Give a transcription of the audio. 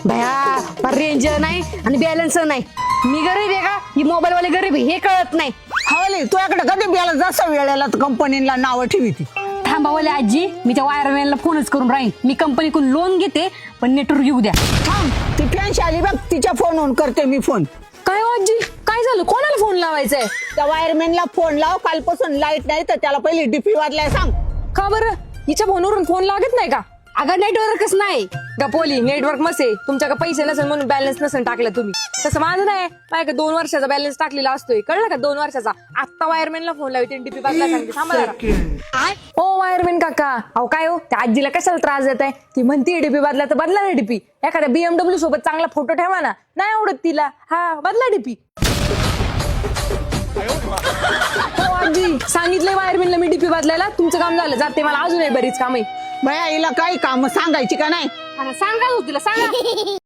भया रेंज नाही आणि बॅलन्स नाही. मी गरीब आहे का ही मोबाईल वाले गरीब आहे हे कळत नाही. हवली तुझ्याकडे कधी बियाला जसं वेळेला कंपनीला नावं ठेवी. थांबावले आजी मी त्या वायरमॅनला फोनच करून राहीन. मी कंपनीकडून लोन घेते पण नेटवर्क येऊ द्या. थांब ती फॅनशी आली बघ तिच्या फोनवरून करते मी फोन. काय हो आजी काय झालं कोणाला फोन लावायचाय? त्या वायरमॅनला फोन लाव कालपासून लाईट नाही तर त्याला पहिली डीपी वाजलाय सांग. का बरं हिच्या फोनवरून फोन लागत नाही का? अगं नेटवर्कच नाही गपोली. नेटवर्क मसे तुमच्याकडे पैसे नसेल म्हणून बॅलन्स नसेल टाकला तुम्ही. तसं माझं नाही माझ्याकडे 2 वर्षाचा बॅलन्स टाकलेला असतोय कळलं का? 2 वर्षाचा. आत्ता वायरमॅनला फोन लावते डीपी बदला सांगते. थांबा जरा. ओ वायरमॅन काका अहो काय हो त्या आजीला कशाला त्रास देत आहे? ती म्हणते डीपी बदला तर बदला ना डीपी. एखाद्या BMW सोबत चांगला फोटो ठेवा ना. नाही आवडत तिला. हा बदला डीपी. हो आजी सांगितलंय वायरमॅनला मी डीपी बदलायला. तुमचं काम झालं जाते. मला अजूनही बरीच काम आहे. भया हिला काही काम सांगायची का नाही? सांगा तिला सांगा.